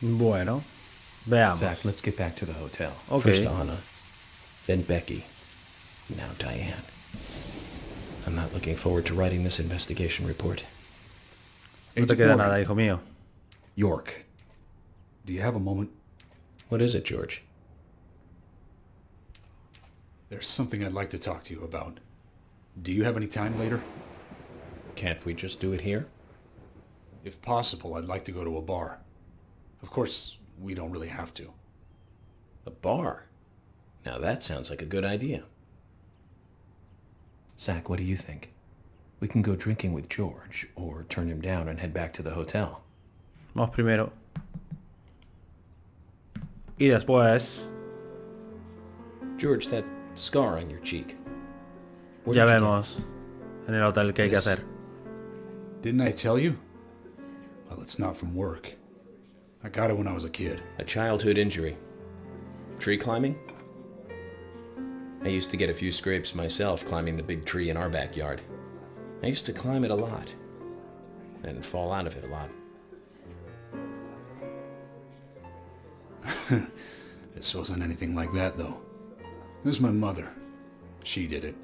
Bueno, veamos. Zach, let's get back to the hotel. Okay. First Anna, then Becky, now Diane. I'm not looking forward to writing this investigation report. No te queda nada, hijo mío. York, do you have a moment? What is it, George? There's something I'd like to talk to you about. Do you have any time later? Can't we just do it here? If possible, I'd like to go to a bar. Of course, we don't really have to. A bar? Now that sounds like a good idea. Zach, what do you think? We can go drinking with George, or turn him down and head back to the hotel. Vamos primero. Y después... George, that scar on your cheek. Where Ya did you vemos en el hotel qué hay que Yes. hacer. Didn't I tell you? Well, it's not from work. I got it when I was a kid. A childhood injury. Tree climbing? I used to get a few scrapes myself climbing the big tree in our backyard. I used to climb it a lot. And fall out of it a lot. This wasn't anything like that, though. It was my mother. She did it.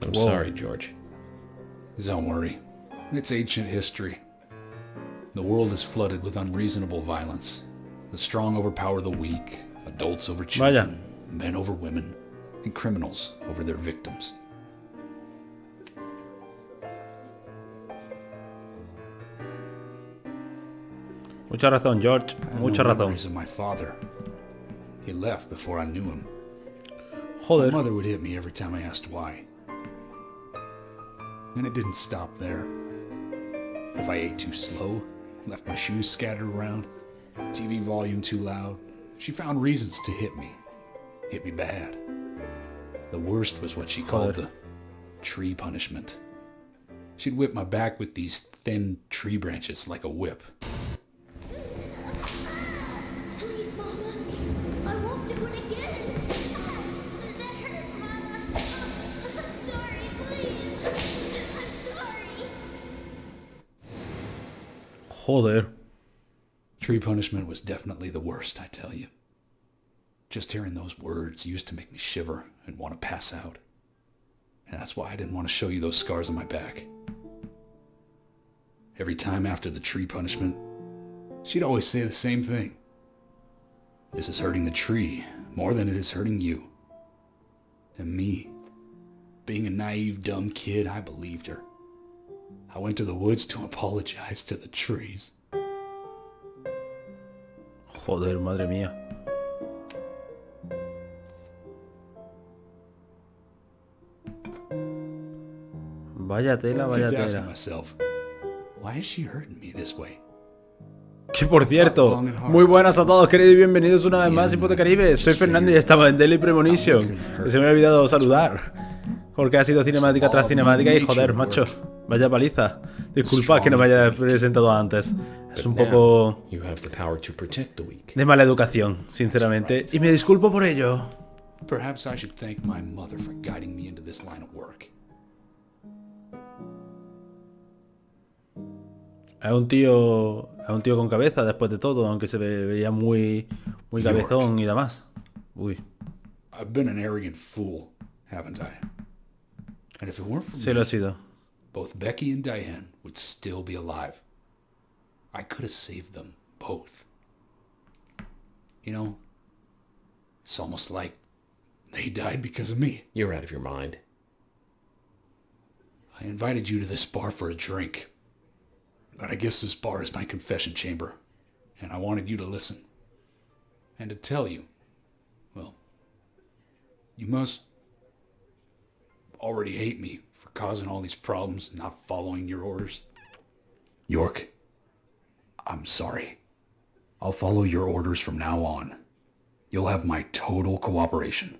I'm Whoa. sorry, George. Don't worry. It's ancient history. The world is flooded with unreasonable violence. The strong overpower the weak, adults over children, men over women, and criminals over their victims. Mucha razón, George. I have Mucha no razón. memories of my father. He left before I knew him. My Joder. mother would hit me every time I asked why. And it didn't stop there. If I ate too slow, left my shoes scattered around, TV volume too loud, she found reasons to hit me. Hit me bad. The worst was what she called the tree punishment. She'd whip my back with these thin tree branches like a whip. Please, Mama. I won't do it again. That hurts, Mama. I'm sorry, please. I'm sorry. Joder. Tree punishment was definitely the worst, I tell you. Just hearing those words used to make me shiver and want to pass out. And that's why I didn't want to show you those scars on my back. Every time after the tree punishment, she'd always say the same thing. This is hurting the tree more than it is hurting you. And me, being a naive, dumb kid, I believed her. I went to the woods to apologize to the trees. Joder, madre mía. Vaya tela, I vaya kept asking tela. myself, why is she hurting me this way? Que por cierto, muy buenas a todos, queridos, y bienvenidos una vez más a Hipote Caribe. Soy Fernando y estamos en Daily Premonition. Que se me ha olvidado saludar. Porque ha sido cinemática tras cinemática y joder, macho. Vaya paliza. Disculpad que no me haya presentado antes. Es un poco You have the power to protect the weak. de mala educación, sinceramente. Y me disculpo por ello. Perhaps I should thank my mother for guiding me into this line of work. Es un tío con cabeza después de todo, aunque se veía muy cabezón y demás. Uy, I've been an arrogant fool, haven't I? And if it weren't for sí me, lo ha sido. both Becky and Diane would still be alive. I could have saved them both. You know, it's almost like they died because of me. You're out of your mind. I invited you to this bar for a drink. But I guess this bar is my confession chamber. And I wanted you to listen. And to tell you, well, you must already hate me for causing all these problems, not following your orders. York, I'm sorry. I'll follow your orders from now on. You'll have my total cooperation.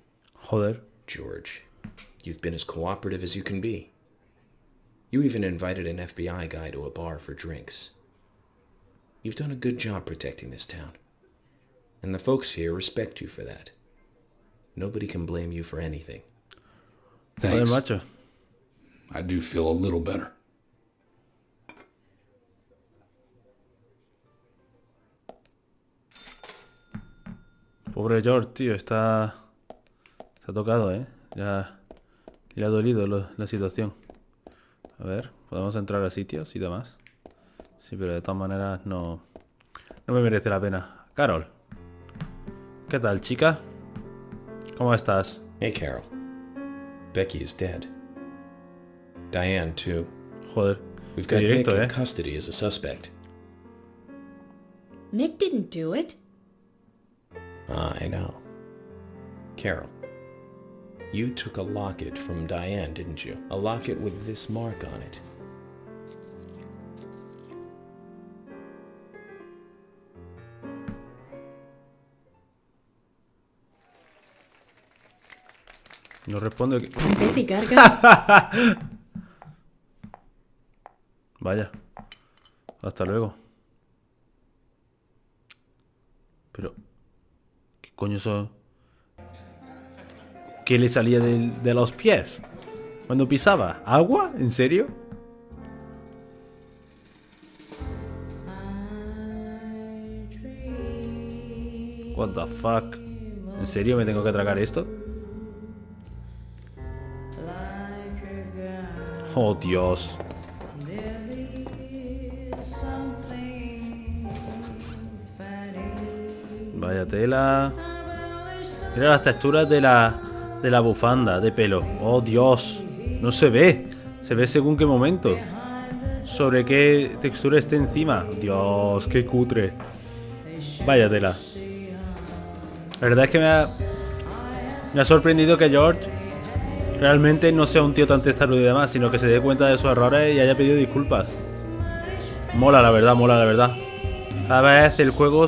Joder. George, you've been as cooperative as you can be. You even invited an FBI guy to a bar for drinks. You've done a good job protecting this town. And the folks here respect you for that. Nobody can blame you for anything. Joder, Thanks. macho. I do feel a little better. Pobre George, tío, está tocado, ¿eh? Ya le ha dolido la situación. A ver, podemos entrar a sitios y demás. Sí, pero de todas maneras no me merece la pena. Carol, ¿qué tal, chica? ¿Cómo estás? Hey, Carol. Becky is dead. Diane, too. Joder, We've qué got Nick directo, in ¿eh? custody as a suspect. Nick didn't do it. I know. Carol, you took a locket from Diane, didn't you? A locket with this mark on it. No responde que... Bessie carga. Vaya. Hasta luego. Pero... ¿qué coño son? ¿Qué le salía de los pies? Cuando pisaba. ¿Agua? ¿En serio? What the fuck? ¿En serio me tengo que tragar esto? Oh, Dios. Vaya tela. Mira las texturas de la bufanda de pelo. Oh, Dios. No se ve. Se ve según qué momento. Sobre qué textura esté encima. Dios, qué cutre. Vaya tela. La verdad es que me ha sorprendido que George realmente no sea un tío tan testarudo y demás, sino que se dé cuenta de sus errores y haya pedido disculpas. Mola la verdad, mola la verdad. Cada vez el juego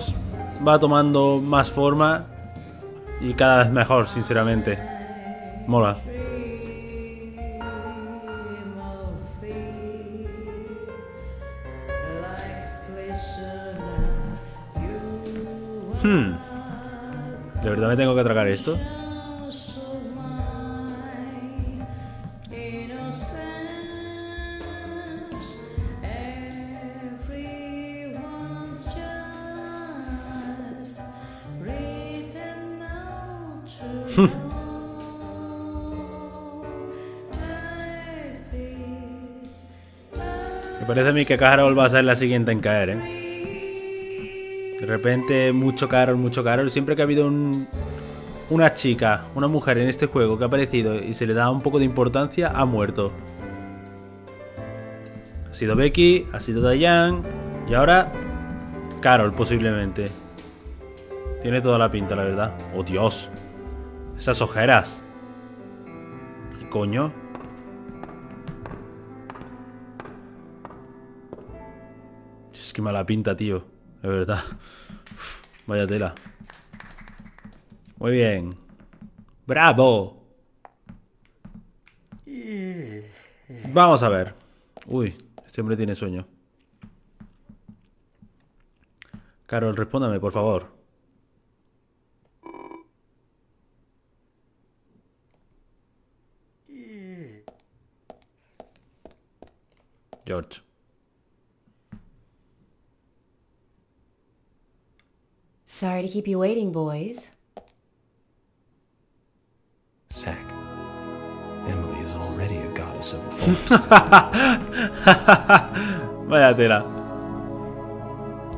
va tomando más forma y cada vez mejor, sinceramente. Mola. ¿De verdad me tengo que tragar esto? Me parece a mí que Carol va a ser la siguiente en caer, ¿eh? De repente, mucho Carol. Siempre que ha habido una chica, una mujer en este juego que ha aparecido y se le da un poco de importancia, ha muerto. Ha sido Becky, ha sido Diane y ahora Carol, posiblemente. Tiene toda la pinta, la verdad. ¡Oh, Dios! Esas ojeras. ¿Qué coño? Es que mala pinta, tío. De verdad. Uf, vaya tela. Muy bien. ¡Bravo! Vamos a ver. Uy, este hombre tiene sueño. Carol, respóndame, por favor. George. Sorry to keep you waiting, boys. Sack. Emily is already a goddess of the forest. Vaya tela.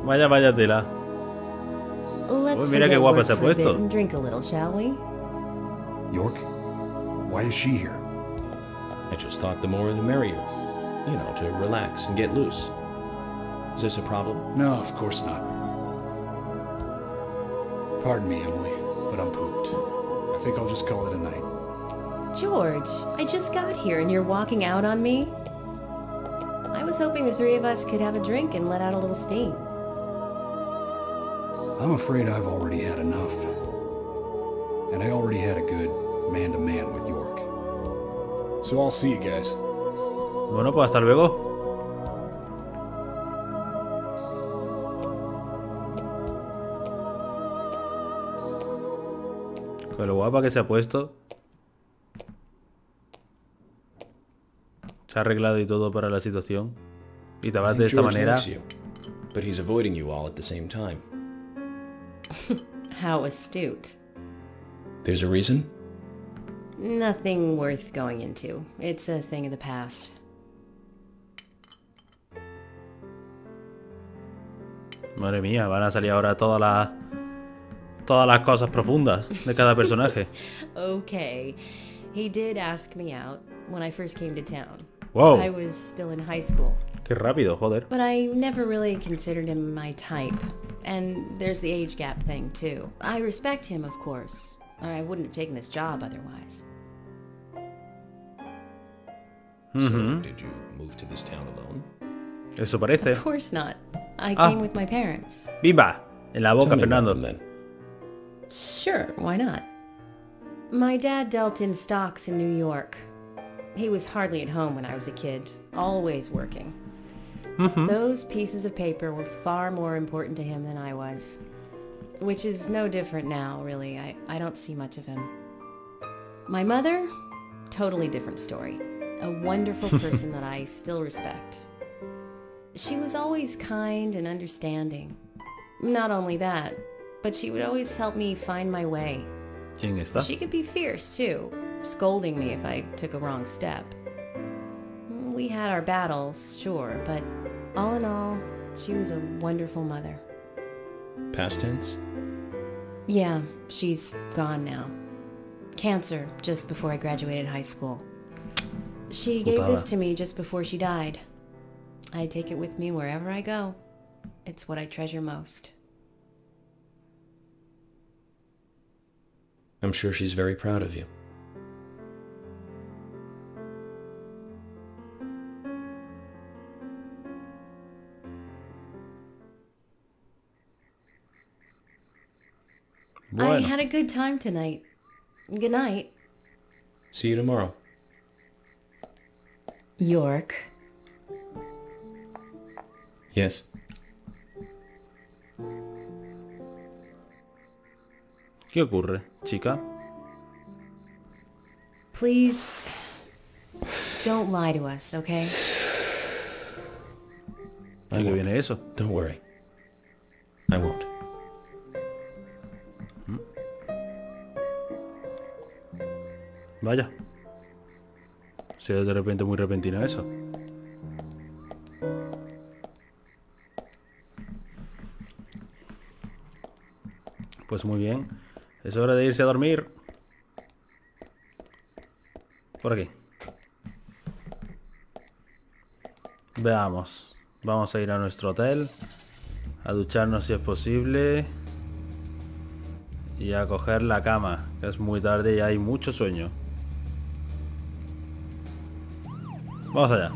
Vaya tela. Let's Uy, mira qué forget guapa work se ha for a bit puesto. and drink a little, shall we? York? Why is she here? I just thought the more the merrier. You know, to relax and get loose. Is this a problem? No, of course not. Pardon me, Emily, but I'm pooped. I think I'll just call it a night. George, I just got here and you're walking out on me? I was hoping the three of us could have a drink and let out a little steam. I'm afraid I've already had enough. And I already had a good man-to-man with York. So I'll see you guys. Bueno, pues hasta luego. Con lo guapa que se ha puesto. Se ha arreglado y todo para la situación. Y te I vas think de esta George manera. likes you, but he's avoiding you all at the same time. How astute. There's a reason? Nothing worth going into. It's a thing of the past. Madre mía, van a salir ahora todas las cosas profundas de cada personaje. Okay. He did ask me out when I first came to town. Wow. I was still in high school. Qué rápido, joder. But I never really considered him my type. And there's the age gap thing, too. I respect him, of course. Or I wouldn't have taken this job otherwise. So, did you move to this town alone? Eso parece. Of course not. I came with my parents. ¡Viva! En la boca, Tell me about Fernando. them, then. Sure, why not? My dad dealt in stocks in New York. He was hardly at home when I was a kid, always working. Those pieces of paper were far more important to him than I was. Which is no different now, really. I don't see much of him. My mother? Totally different story. A wonderful person that I still respect. She was always kind and understanding. Not only that, but she would always help me find my way. ¿Quién está? She could be fierce, too, scolding me if I took a wrong step. We had our battles, sure, but all in all, she was a wonderful mother. Past tense? Yeah, she's gone now. Cancer, just before I graduated high school. She gave this to me just before she died. I take it with me wherever I go. It's what I treasure most. I'm sure she's very proud of you. I Bueno. had a good time tonight. Good night. See you tomorrow. York. Yes. ¿Qué ocurre, chica? Please, don't lie to us, okay? Ay, que viene eso. Don't worry. I won't. Vaya. Si es de repente muy repentino eso. Pues muy bien. Es hora de irse a dormir. Por aquí. Veamos. Vamos a ir a nuestro hotel. A ducharnos si es posible. Y a coger la cama. Que es muy tarde y hay mucho sueño. Vamos allá.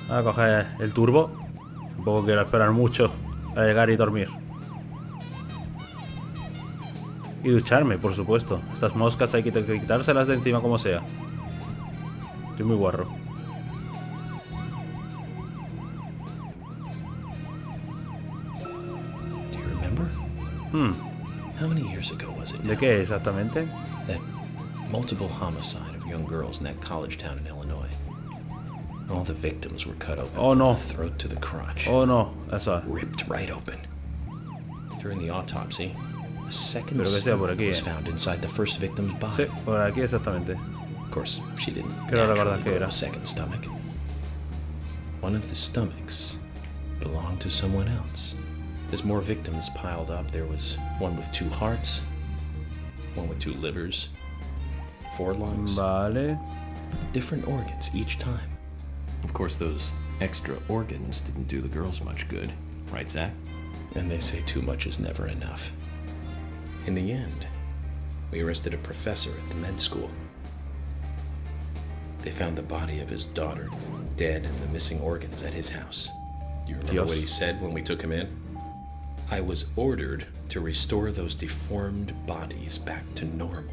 A coger el turbo. Tampoco quiero esperar mucho a llegar y dormir. Y ducharme, por supuesto. Estas moscas hay que quitárselas de encima como sea. Estoy muy guarro. Do you remember? How many years ago was it? ¿De qué exactamente? That multiple homicide of young girls in that college town in Illinois. All the victims were cut open from no. the throat to the crotch. Oh no, eso. Ripped right open. During the autopsy, a second Pero que sea por stomach aquí, was found inside the first victim's body. Sí, por aquí exactamente. Of course, she didn't Creo recordar naturally que grow era. a second stomach. One of the stomachs belonged to someone else. As more victims piled up, there was one with 2 hearts, one with 2 livers, 4 lungs, Vale. different organs each time. Of course, those extra organs didn't do the girls much good, right, Zach? And they say too much is never enough. In the end, we arrested a professor at the med school. They found the body of his daughter, dead, and the missing organs at his house. Do you remember Dios. what he said when we took him in? I was ordered to restore those deformed bodies back to normal.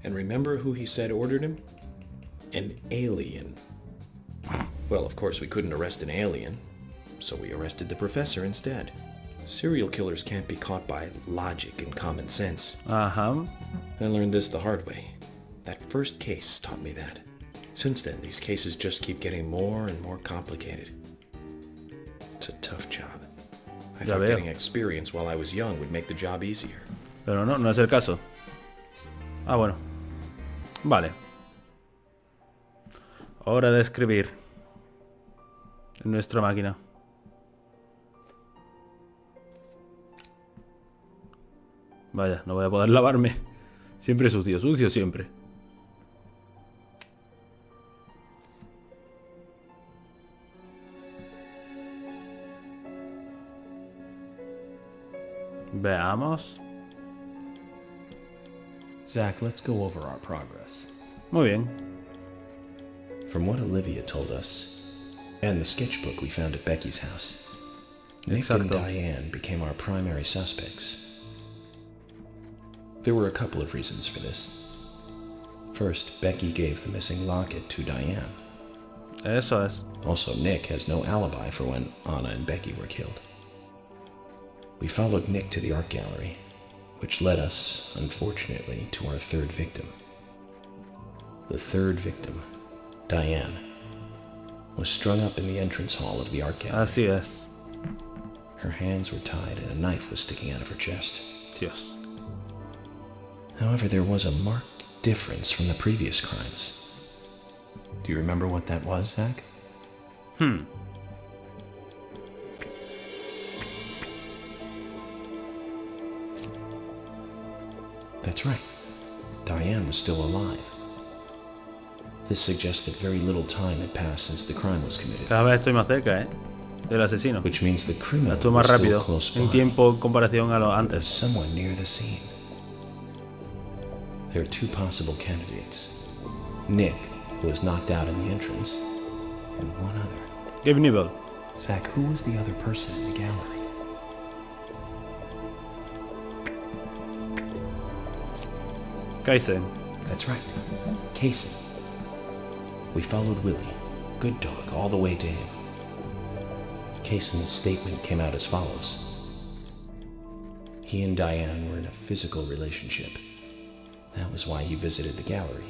And remember who he said ordered him? An alien. Well, of course, we couldn't arrest an alien, so we arrested the professor instead. Serial killers can't be caught by logic and common sense. Ajá. I learned this the hard way. That first case taught me that. Since then, these cases just keep getting more and more complicated. It's a tough job. I Ya thought veo. getting experience while I was young would make the job easier. Pero no, no es el caso. Ah, bueno. Vale. Hora de escribir. En nuestra máquina. Vaya, no voy a poder lavarme. Siempre sucio, sucio siempre. Veamos. Zach, let's go over our progress. Muy bien. From what Olivia told us, and the sketchbook we found at Becky's house, Nick and Exacto. Diane became our primary suspects. There were a couple of reasons for this. First, Becky gave the missing locket to Diane. Eso es. Also, Nick has no alibi for when Anna and Becky were killed. We followed Nick to the art gallery, which led us, unfortunately, to our third victim. The third victim, Diane, was strung up in the entrance hall of the art gallery. Así es. Her hands were tied and a knife was sticking out of her chest. Dios. However, there was a marked difference from the previous crimes. Do you remember what that was, Zach? That's right. Diane was still alive. This suggests that very little time had passed since the crime was committed, Cada vez estoy más cerca, del asesino. which means the criminal Estoy más was still rápido close en by. tiempo en comparación a lo There's antes. someone near the scene. There are two possible candidates. Nick, who was knocked out in the entrance, and one other. Give nivel. Zach, who was the other person in the gallery? Kaisen. That's right, Casey. We followed Willie, good dog, all the way to him. Cason's statement came out as follows. He and Diane were in a physical relationship. That was why he visited the gallery.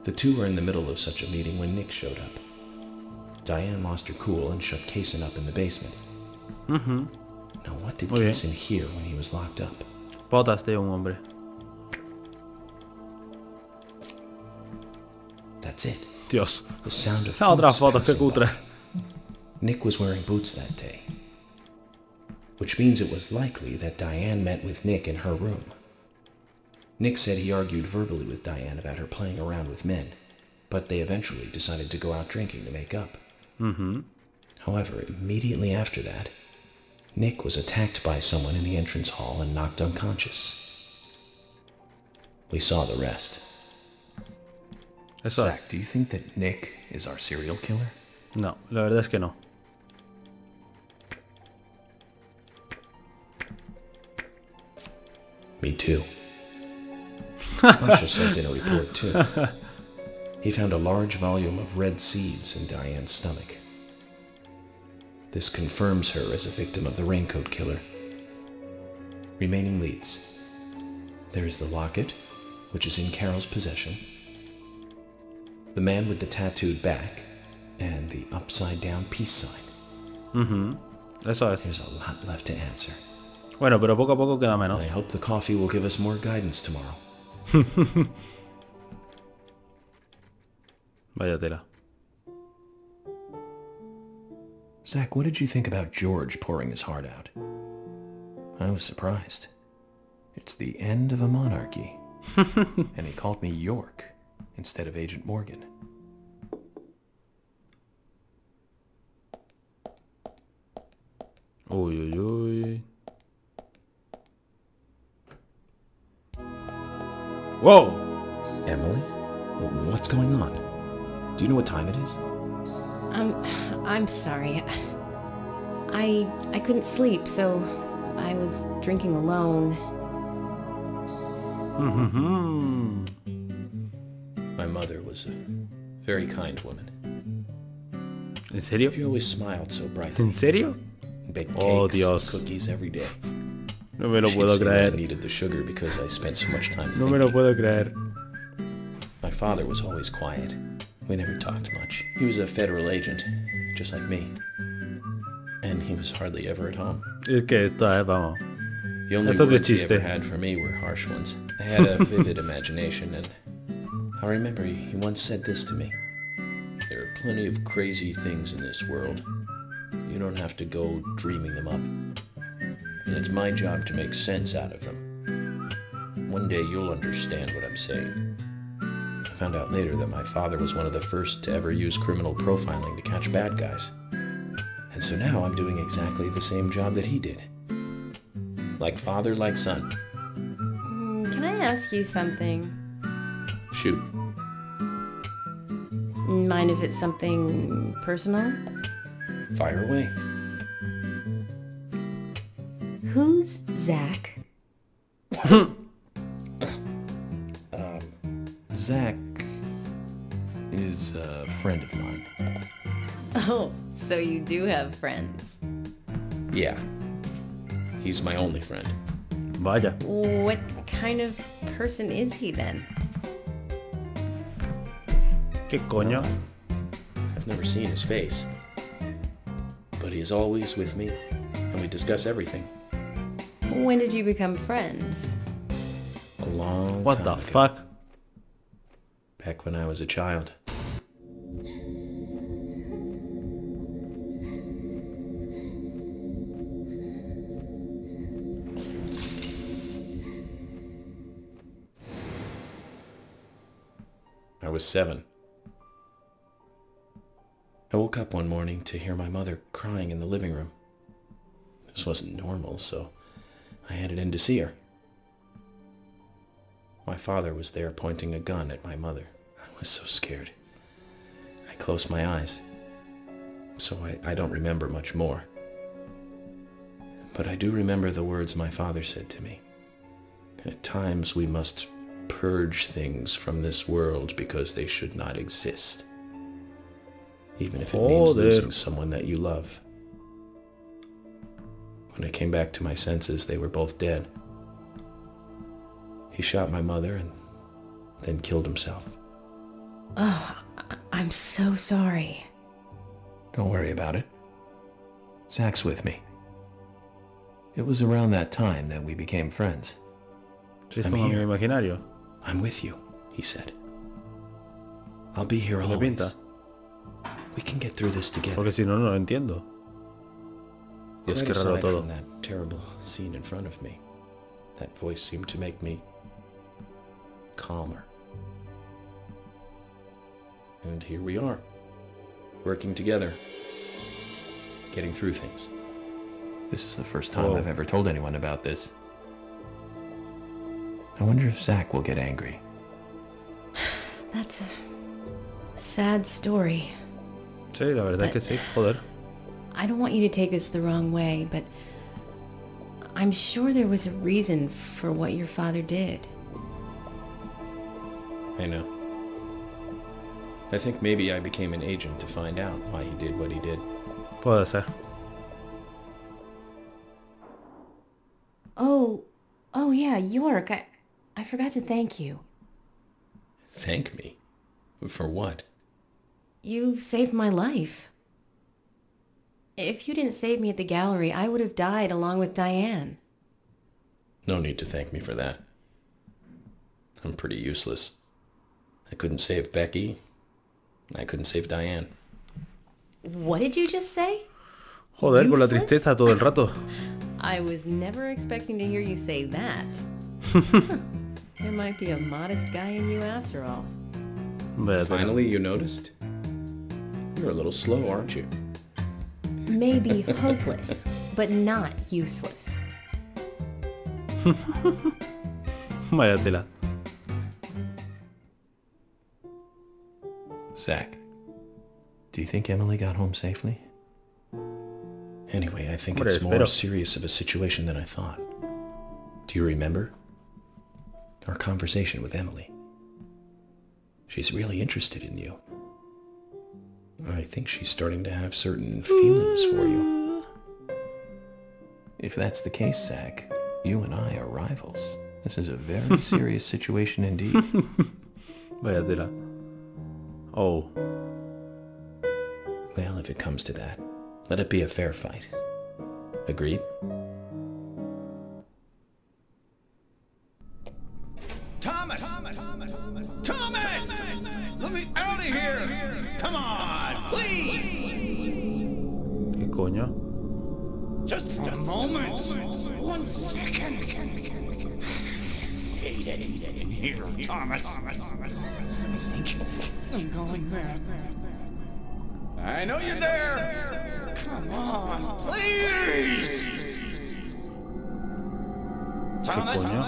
The two were in the middle of such a meeting when Nick showed up. Diane lost her cool and shut Cason up in the basement. Now what did Muy bien. Cason hear when he was locked up? Botas de un hombre. That's it. Dios. The sound of Otras boots fotos que passing cutre. by. Nick was wearing boots that day, which means it was likely that Diane met with Nick in her room. Nick said he argued verbally with Diane about her playing around with men, but they eventually decided to go out drinking to make up. However, immediately after that, Nick was attacked by someone in the entrance hall and knocked unconscious. We saw the rest. Eso es. Zach, do you think that Nick is our serial killer? No, la verdad es que no. Me too. Usher sent in a report too. He found a large volume of red seeds in Diane's stomach. This confirms her as a victim of the raincoat killer. Remaining leads. There is the locket, which is in Carol's possession, the man with the tattooed back, and the upside-down peace sign. Eso es. There's a lot left to answer. Bueno, pero poco a poco queda menos. I hope the coffee will give us more guidance tomorrow. Vaya tela. Zach, what did you think about George pouring his heart out? I was surprised. It's the end of a monarchy. And he called me York instead of Agent Morgan. Uy, uy, uy. Whoa! Emily? What's going on? Do you know what time it is? I'm sorry. I couldn't sleep, so I was drinking alone. My mother was a very kind woman. ¿En serio? She always smiled so brightly. ¿En serio? Baked Oh, cakes Dios. and cookies every day. No me lo She'd puedo say that I creer. needed the sugar because I spent so much time No me lo thinking. puedo creer. My father was always quiet. We never talked much. He was a federal agent, just like me. and he was hardly ever at home. Es que esto es, vamos. The only Esto es de words he ever chiste. had for me were harsh ones. I had a vivid imagination, and I remember he once said this to me. There are plenty of crazy things in this world. You don't have to go dreaming them up. And it's my job to make sense out of them. One day you'll understand what I'm saying. I found out later that my father was one of the first to ever use criminal profiling to catch bad guys. And so now I'm doing exactly the same job that he did. Like father, like son. Can I ask you something? Shoot. Mind if it's something personal? Fire away. Who's Zach? Zach is a friend of mine. Oh, so you do have friends. Yeah. He's my only friend. Vaya. What kind of person is he then? ¿Qué coño? I've never seen his face. But he is always with me, and we discuss everything. When did you become friends? A long What time the ago. fuck? Back when I was a child. I was 7. I woke up one morning to hear my mother crying in the living room. This wasn't normal, so I headed in to see her. My father was there pointing a gun at my mother. I was so scared. I closed my eyes, so I don't remember much more. But I do remember the words my father said to me. At times we must purge things from this world because they should not exist. Even if it means Joder. losing someone that you love. When I came back to my senses, they were both dead. He shot my mother and then killed himself. Oh, I'm so sorry. Don't worry about it. Zach's with me. It was around that time that we became friends. Sí, es I'm un amigo here. imaginario. I'm with you, he said. I'll be here ¿Qué le always. pinta? We can get through this together. Porque si no, no lo entiendo. Dios, Right qué raro aside todo. from that terrible scene in front of me, that voice seemed to make me calmer. And here we are, working together, getting through things. This is the first time Whoa. I've ever told anyone about this. I wonder if Zach will get angry. That's a sad story. Sí, la verdad es que sí, joder. I don't want you to take this the wrong way, but I'm sure there was a reason for what your father did. I know. I think maybe I became an agent to find out why he did what he did. Puede ser. Oh yeah, York, I forgot to thank you. Thank me? For what? You saved my life. If you didn't save me at the gallery, I would have died along with Diane. No need to thank me for that. I'm pretty useless. I couldn't save Becky. I couldn't save Diane. What did you just say? Joder, con la Useless? tristeza todo el rato. I was never expecting to hear you say that. There might be a modest guy in you after all. Vaya tela. Finally, you noticed? You're a little slow, aren't you? Maybe hopeless, but not useless. Vaya tela. Zach, do you think Emily got home safely? Anyway, I think Hombre, it's more espero. serious of a situation than I thought. Do you remember? Our conversation with Emily. She's really interested in you. I think she's starting to have certain feelings for you. If that's the case, Zach, you and I are rivals. This is a very serious situation indeed. Vaya tela. Oh. Well, if it comes to that, Let it be a fair fight. Agreed? Thomas! Thomas! Let me out of here! Come on, please! ¿Qué coño? Just for a moment. 1 second. Hate it. Here, Thomas. I think I'm going mad. I know you're there. Come on, please. ¿Qué coño?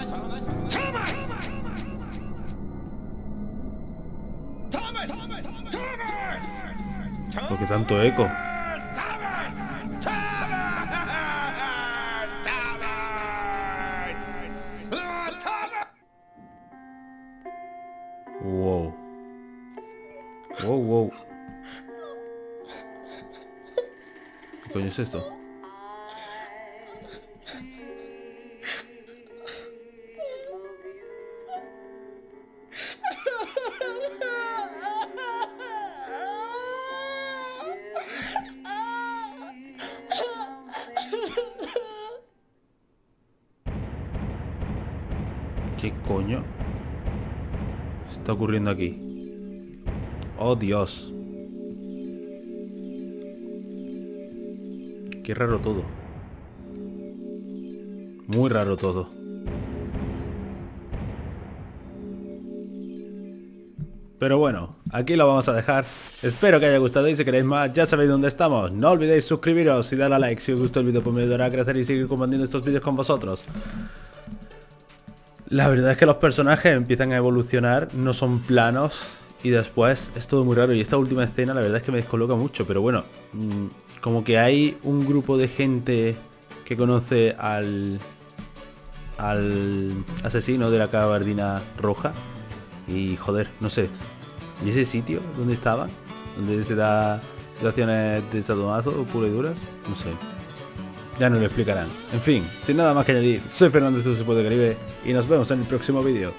¿Por qué tanto eco? Wow. Wow. ¿Qué coño es esto? ¿Qué coño está ocurriendo aquí? Oh, Dios. Qué raro todo. Muy raro todo. Pero bueno, aquí lo vamos a dejar. Espero que haya gustado y si queréis más ya sabéis dónde estamos. No olvidéis suscribiros y darle a like si os gustó el vídeo, pues me ayudará a crecer y seguir compartiendo estos vídeos con vosotros. La verdad es que los personajes empiezan a evolucionar, no son planos y después es todo muy raro. Y esta última escena la verdad es que me descoloca mucho, pero bueno, como que hay un grupo de gente que conoce al asesino de la gabardina roja y joder, no sé, ¿y ese sitio donde estaban? ¿Donde se da situaciones de sadomaso o pura y duras? No sé. Ya nos lo explicarán. En fin, sin nada más que añadir, soy Fernando de PREMONITION y nos vemos en el próximo vídeo.